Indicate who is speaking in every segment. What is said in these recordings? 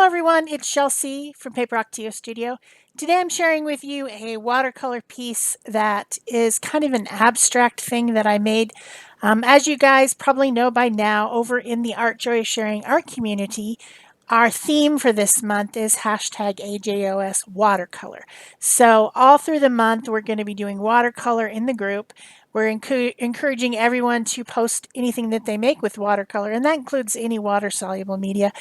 Speaker 1: everyone, it's Shel C from PaperOcotilloStudio. Today I'm sharing with you a watercolor piece that is kind of an abstract thing that I made. As you guys probably know by now, over in the Art Joy Sharing Art community, our theme for this month is hashtag AJOS watercolor. So all through the month we're going to be doing watercolor in the group. We're encouraging everyone to post anything that they make with watercolor, and that includes any water-soluble media.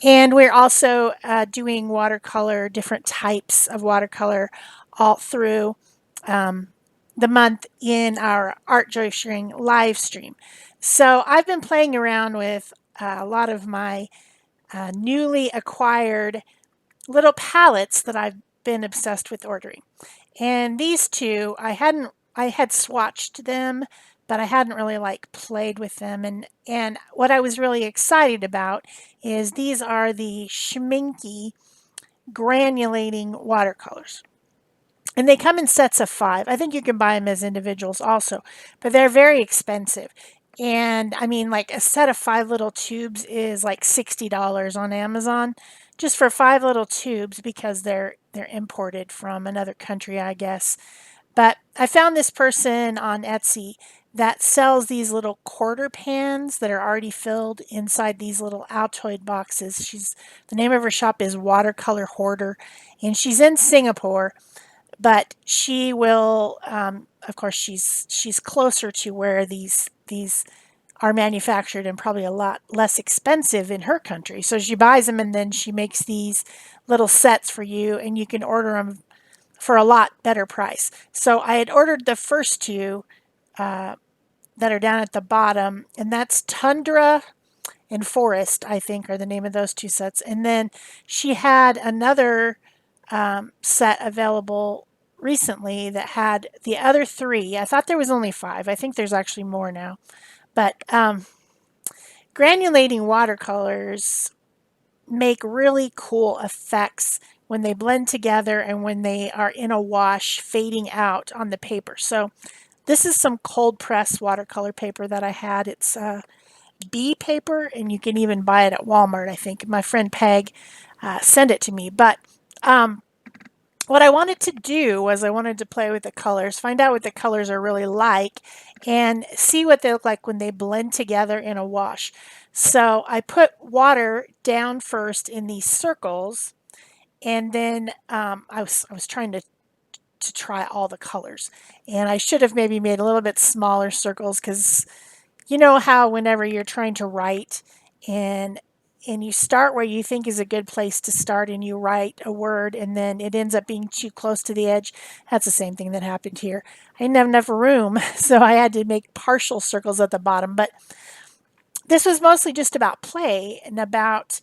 Speaker 1: And we're also doing watercolor, different types of watercolor all through the month in our Art Joy Sharing live stream. So I've been playing around with a lot of my newly acquired little palettes that I've been obsessed with ordering. And these two, I had swatched them, but I hadn't really played with them. And what I was really excited about is these are the Schminke granulating watercolors. And they come in sets of 5. I think you can buy them as individuals also, but they're very expensive. And I mean, like a set of 5 little tubes is like $60 on Amazon just for 5 little tubes because they're imported from another country, I guess. But I found this person on Etsy that sells these little quarter pans that are already filled inside these little Altoid boxes. The name of her shop is Watercolor Hoarder, and she's in Singapore, but she will, of course, she's closer to where these are manufactured and probably a lot less expensive in her country. So she buys them and then she makes these little sets for you, and you can order them for a lot better price. So I had ordered the first two that are down at the bottom, and that's Tundra and Forest, I think, are the name of those two sets. And then she had another set available recently that had the other 3. I thought there was only 5. I think there's actually more now. But granulating watercolors make really cool effects when they blend together and when they are in a wash fading out on the paper. So this is some cold press watercolor paper that I had. It's B paper, and you can even buy it at Walmart, I think. My friend Peg sent it to me. But what I wanted to do was I wanted to play with the colors, find out what the colors are really like, and see what they look like when they blend together in a wash. So I put water down first in these circles, and then I was trying to try all the colors. And I should have maybe made a little bit smaller circles, because you know how whenever you're trying to write and you start where you think is a good place to start and you write a word and then it ends up being too close to the edge. That's the same thing that happened here. I didn't have enough room, so I had to make partial circles at the bottom. But this was mostly just about play and about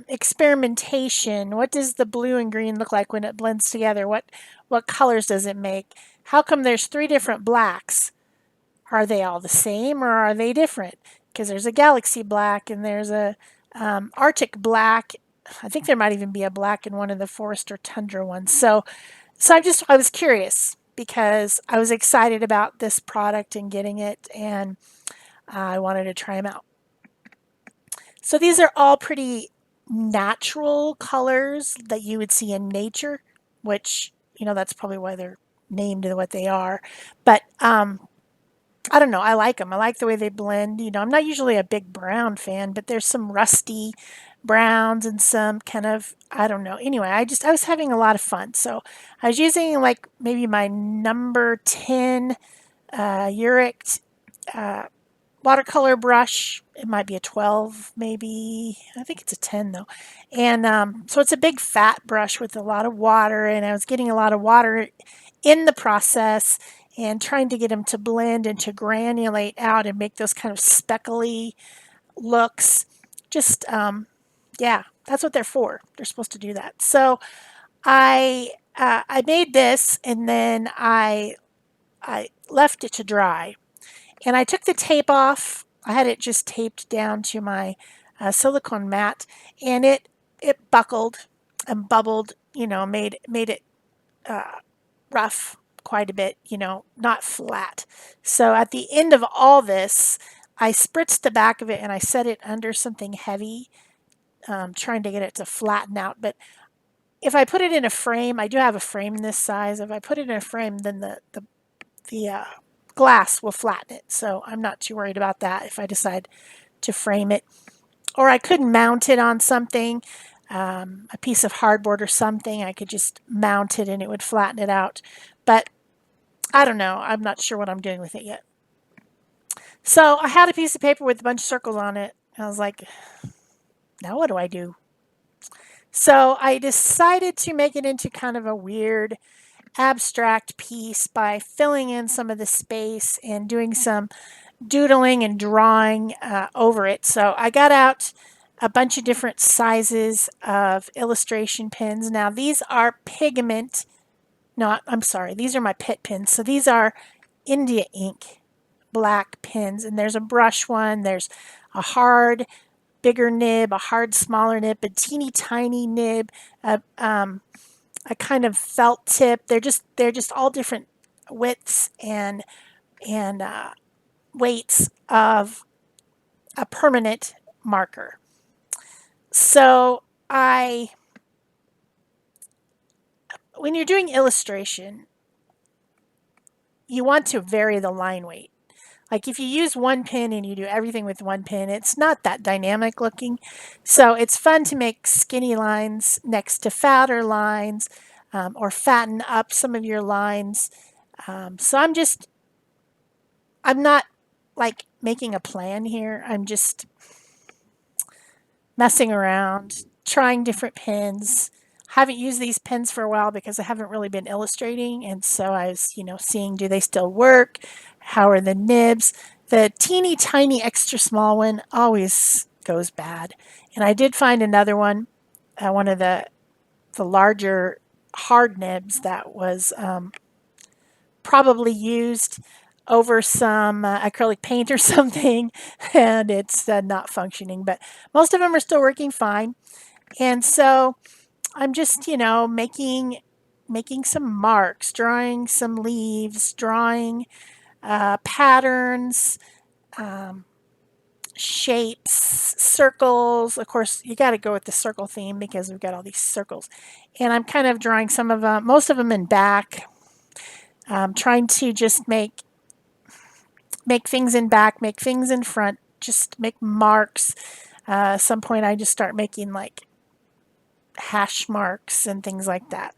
Speaker 1: experimentation. What does the blue and green look like when it blends together? What colors does it make? How come there's 3 different blacks? Are they all the same or are they different? Because there's a galaxy black and there's a Arctic black. I think there might even be a black in one of the forest or tundra ones. So I was curious because I was excited about this product and getting it, and I wanted to try them out. So these are all pretty natural colors that you would see in nature, which, that's probably why they're named what they are. But I don't know. I like them. I like the way they blend. I'm not usually a big brown fan, but there's some rusty browns and some kind of, I don't know. Anyway, I was having a lot of fun. So I was using maybe my number 10 Uric watercolor brush. It might be a 12, maybe. I think it's a 10 though. And so it's a big fat brush with a lot of water, and I was getting a lot of water in the process and trying to get them to blend and to granulate out and make those kind of speckly looks. Just, yeah, that's what they're for. They're supposed to do that. So I made this, and then I left it to dry. And I took the tape off. I had it just taped down to my silicone mat, and it buckled and bubbled, made it rough quite a bit, not flat. So at the end of all this, I spritzed the back of it and I set it under something heavy trying to get it to flatten out. But if I put it in a frame, I do have a frame this size. If I put it in a frame, then the glass will flatten it. So I'm not too worried about that if I decide to frame it. Or I could mount it on something, a piece of hardboard or something. I could just mount it and it would flatten it out. But I don't know. I'm not sure what I'm doing with it yet. So I had a piece of paper with a bunch of circles on it. I was like, now what do I do? So I decided to make it into kind of a weird abstract piece by filling in some of the space and doing some doodling and drawing over it. So I got out a bunch of different sizes of illustration pens. Now these are pigment, no, I'm sorry, these are my Pitt pens. So these are India ink black pens, and there's a brush one, there's a hard bigger nib, a hard smaller nib, a teeny tiny nib, a kind of felt tip. They're just all different widths and weights of a permanent marker. So when you're doing illustration, you want to vary the line weight. Like if you use one pen and you do everything with one pen, it's not that dynamic looking. So it's fun to make skinny lines next to fatter lines, or fatten up some of your lines. So I'm not like making a plan here. I'm just messing around, trying different pens. Haven't used these pens for a while because I haven't really been illustrating, and so I was, seeing, do they still work? How are the nibs? The teeny tiny extra small one always goes bad. And I did find another one, one of the larger hard nibs that was probably used over some acrylic paint or something, and it's not functioning. But most of them are still working fine. And so I'm just, making some marks, drawing some leaves, drawing patterns, shapes, circles. Of course, you got to go with the circle theme because we've got all these circles. And I'm kind of drawing some of them, most of them in back, trying to just make things in back, make things in front, just make marks. At some point, I just start making like hash marks and things like that.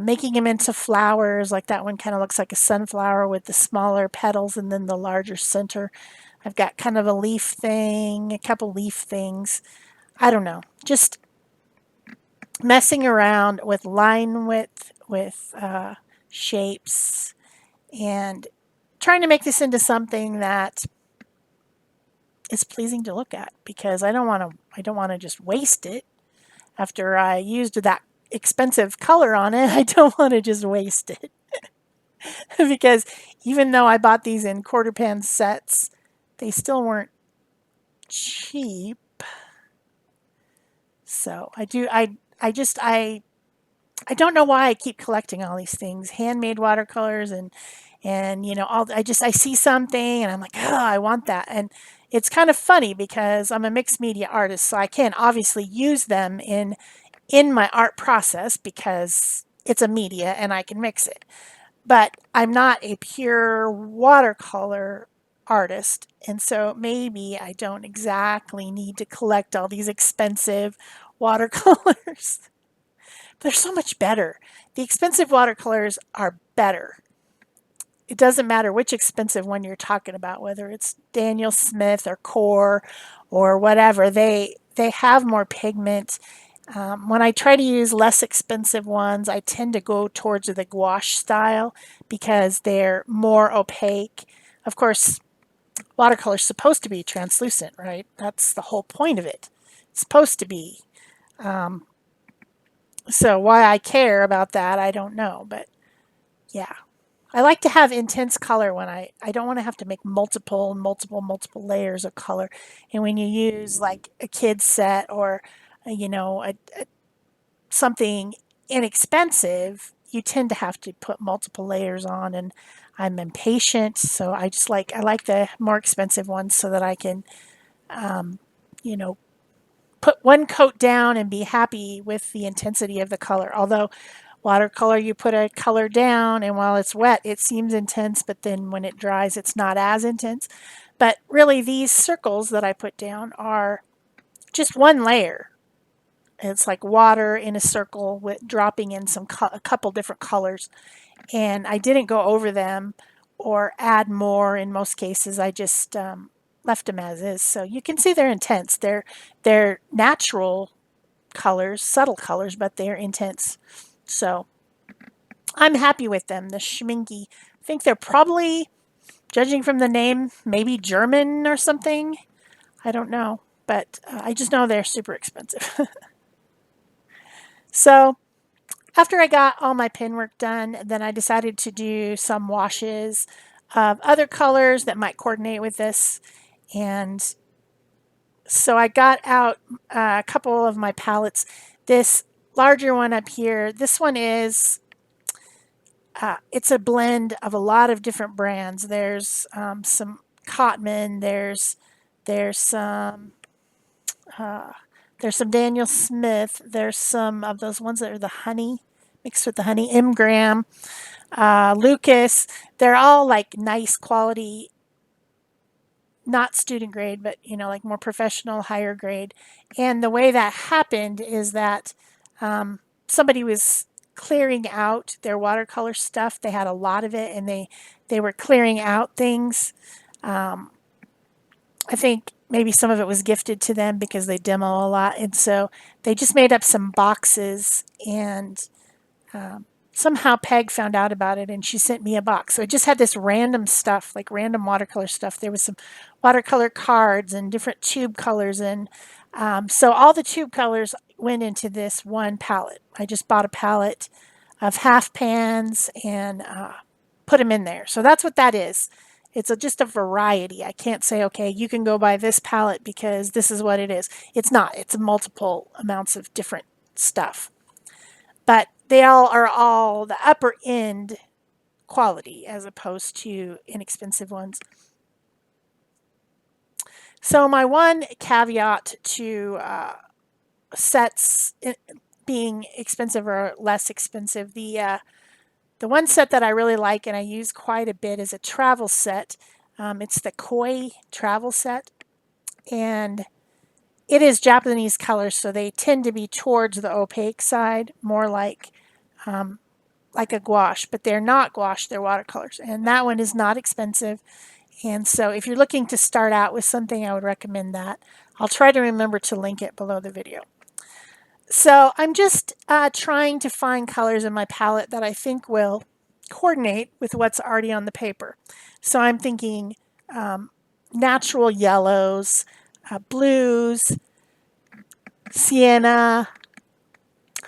Speaker 1: Making them into flowers, like that one kind of looks like a sunflower with the smaller petals and then the larger center. I've got kind of a leaf thing, a couple leaf things. I don't know. Just messing around with line width, with shapes, and trying to make this into something that is pleasing to look at, because I don't want to just waste it after I used that expensive color on it. I don't want to just waste it. Because even though I bought these in quarter pan sets, they still weren't cheap. So I don't know why I keep collecting all these things, handmade watercolors, and I see something and I'm like, oh, I want that. And it's kind of funny because I'm a mixed media artist, so I can obviously use them in my art process because it's a media and I can mix it. But I'm not a pure watercolor artist, and so maybe I don't exactly need to collect all these expensive watercolors. They're so much better. The expensive watercolors are better. It doesn't matter which expensive one you're talking about, whether it's Daniel Smith or Core or whatever. They have more pigment. When I try to use less expensive ones, I tend to go towards the gouache style because they're more opaque. Of course, watercolor is supposed to be translucent, right? That's the whole point of it. It's supposed to be. So why I care about that, I don't know. But yeah, I like to have intense color when I don't want to have to make multiple layers of color. And when you use like a kid's set or, something inexpensive, you tend to have to put multiple layers on, and I'm impatient, so I like the more expensive ones so that I can, you know, put one coat down and be happy with the intensity of the color. Although watercolor, you put a color down and while it's wet, it seems intense, but then when it dries, it's not as intense. But really, these circles that I put down are just one layer. It's like water in a circle with dropping in a couple different colors. And I didn't go over them or add more in most cases. I just left them as is. So you can see they're intense. They're natural colors, subtle colors, but they're intense. So I'm happy with them. The Schminke. I think they're probably, judging from the name, maybe German or something. I don't know, but I just know they're super expensive. So after I got all my pen work done, then I decided to do some washes of other colors that might coordinate with this. And so I got out a couple of my palettes. This larger one up here, this one is, it's a blend of a lot of different brands. There's some Cotman, there's some uh, there's some Daniel Smith. There's some of those ones that are the honey, mixed with the honey. M. Graham, Lucas. They're all like nice quality, not student grade, but like more professional, higher grade. And the way that happened is that somebody was clearing out their watercolor stuff. They had a lot of it, and they were clearing out things. I think maybe some of it was gifted to them because they demo a lot, and so they just made up some boxes. And somehow Peg found out about it, and she sent me a box. So it just had this random stuff, like random watercolor stuff. There was some watercolor cards and different tube colors, and so all the tube colors went into this one palette. I just bought a palette of half pans and put them in there. So that's what that is. It's just a variety. I can't say, okay, you can go buy this palette because this is what it is. It's not. It's multiple amounts of different stuff. But they are all the upper end quality as opposed to inexpensive ones. So my one caveat to sets being expensive or less expensive, the one set that I really like and I use quite a bit is a travel set. It's the Koi travel set, and it is Japanese colors, so they tend to be towards the opaque side, more like a gouache, but they're not gouache, they're watercolors. And that one is not expensive. And so if you're looking to start out with something, I would recommend that. I'll try to remember to link it below the video. So I'm just trying to find colors in my palette that I think will coordinate with what's already on the paper. So I'm thinking natural yellows, blues, sienna,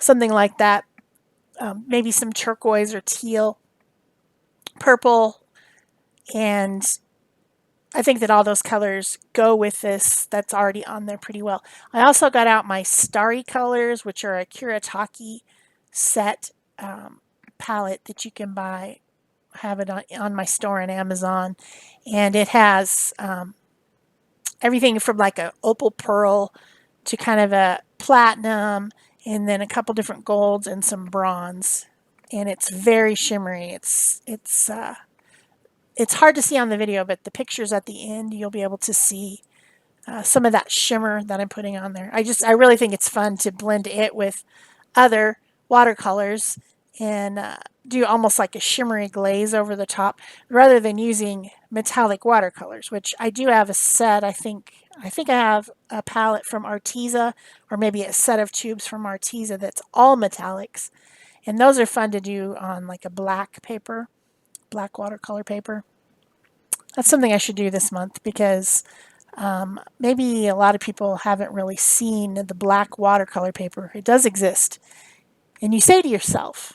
Speaker 1: something like that. Maybe some turquoise or teal, purple, and I think that all those colors go with this that's already on there pretty well. I also got out my Starry colors, which are a Kuretake set palette that you can buy. I have it on my store on Amazon, and it has everything from like a opal pearl to kind of a platinum, and then a couple different golds and some bronze, and it's very shimmery. It's hard to see on the video, but the pictures at the end you'll be able to see some of that shimmer that I'm putting on there. I really think it's fun to blend it with other watercolors and do almost like a shimmery glaze over the top rather than using metallic watercolors, which I do have a set. I think I have a palette from Arteza, or maybe a set of tubes from Arteza that's all metallics, and those are fun to do on like a black paper, black watercolor paper. That's something I should do this month because maybe a lot of people haven't really seen the black watercolor paper. It does exist. And you say to yourself,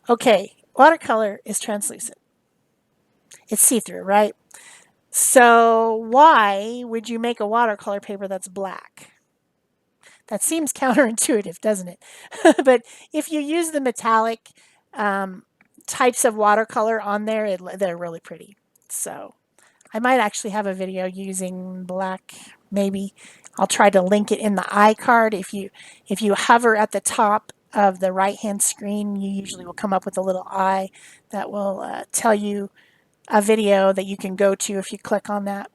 Speaker 1: okay, watercolor is translucent. It's see-through, right? So why would you make a watercolor paper that's black? That seems counterintuitive, doesn't it? But if you use the metallic types of watercolor on there, they're really pretty. So I might actually have a video using black, maybe, I'll try to link it in the iCard. If you hover at the top of the right hand screen, you usually will come up with a little eye that will tell you a video that you can go to if you click on that.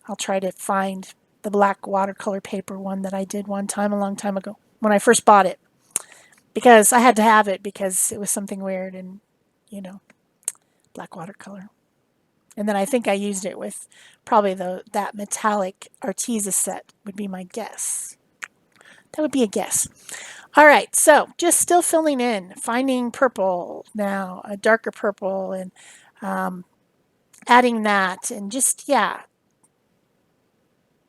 Speaker 1: I'll try to find the black watercolor paper one that I did one time a long time ago when I first bought it, because I had to have it because it was something weird and, you know, black watercolor. And then I think I used it with probably that metallic Arteza set would be my guess. That would be a guess. All right, so just still filling in, finding purple now, a darker purple, and adding that, and just, yeah.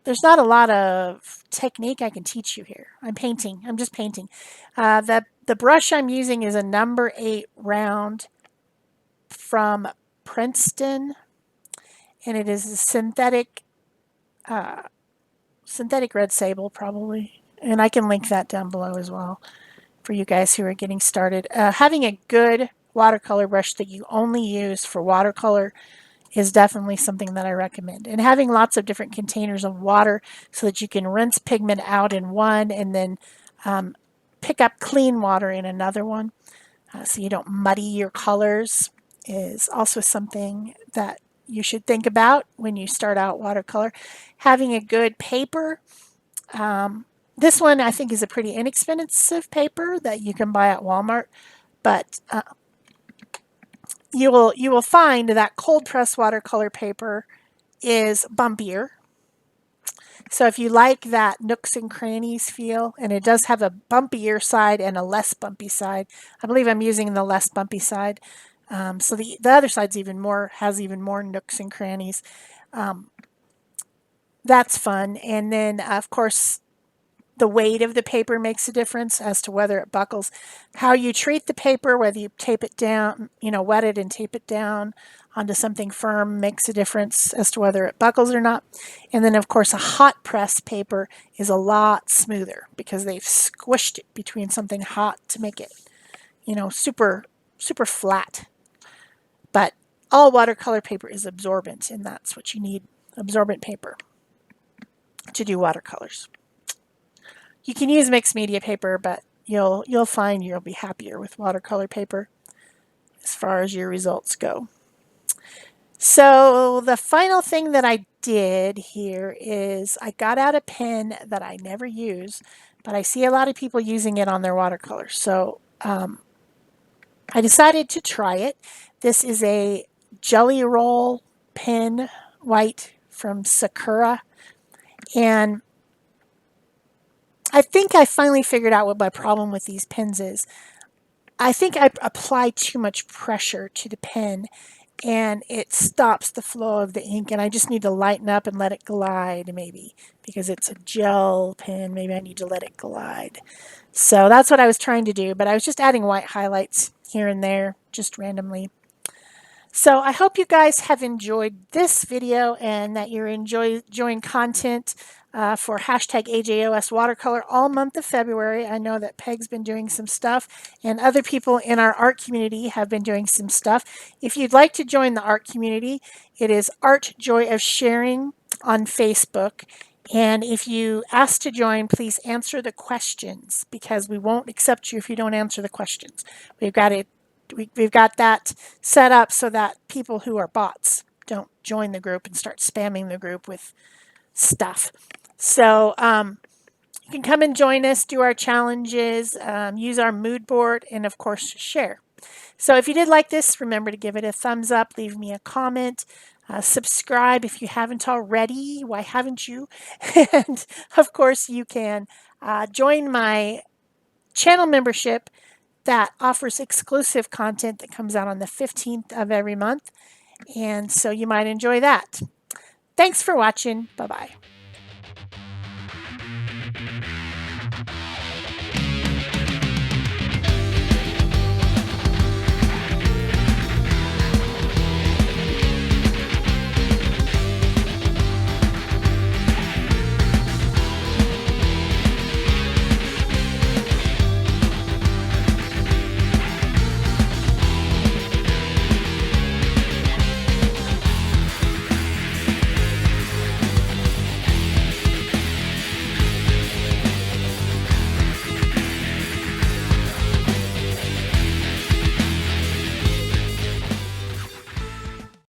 Speaker 1: There's not a lot of technique I can teach you here. I'm painting. I'm just painting. The brush I'm using is a number 8 round from Princeton, and it is a synthetic red sable probably, and I can link that down below as well for you guys who are getting started. Having a good watercolor brush that you only use for watercolor is definitely something that I recommend. And having lots of different containers of water so that you can rinse pigment out in one and then pick up clean water in another one so you don't muddy your colors is also something that you should think about when you start out watercolor. Having a good paper. This one I think is a pretty inexpensive paper that you can buy at Walmart, but you will find that cold press watercolor paper is bumpier. So if you like that nooks and crannies feel, and it does have a bumpier side and a less bumpy side. I believe I'm using the less bumpy side. So the other side's has even more nooks and crannies. That's fun. And then of course the weight of the paper makes a difference as to whether it buckles. How you treat the paper, whether you tape it down, wet it and tape it down onto something firm makes a difference as to whether it buckles or not. And then of course a hot press paper is a lot smoother because they've squished it between something hot to make it, super, super flat. But all watercolor paper is absorbent, and that's what you need, absorbent paper, to do watercolors. You can use mixed media paper, but you'll find you'll be happier with watercolor paper as far as your results go. So the final thing that I did here is I got out a pen that I never use, but I see a lot of people using it on their watercolors. So I decided to try it. This is a Jelly Roll pen, white, from Sakura, and I think I finally figured out what my problem with these pens is. I think I apply too much pressure to the pen and it stops the flow of the ink, and I just need to lighten up and let it glide maybe, because it's a gel pen. Maybe I need to let it glide. So that's what I was trying to do, but I was just adding white highlights here and there just randomly. So I hope you guys have enjoyed this video and that you're enjoying content for hashtag AJOS Watercolor all month of February. I know that Peg's been doing some stuff and other people in our art community have been doing some stuff. If you'd like to join the art community, it is Art Joy of Sharing on Facebook. And if you ask to join, please answer the questions, because we won't accept you if you don't answer the questions. We've got that set up so that people who are bots don't join the group and start spamming the group with stuff. So you can come and join us, do our challenges, use our mood board, and of course share. So if you did like this, remember to give it a thumbs up, leave me a comment, subscribe if you haven't already. Why haven't you? And of course you can join my channel membership that offers exclusive content that comes out on the 15th of every month. And so you might enjoy that. Thanks for watching. Bye-bye.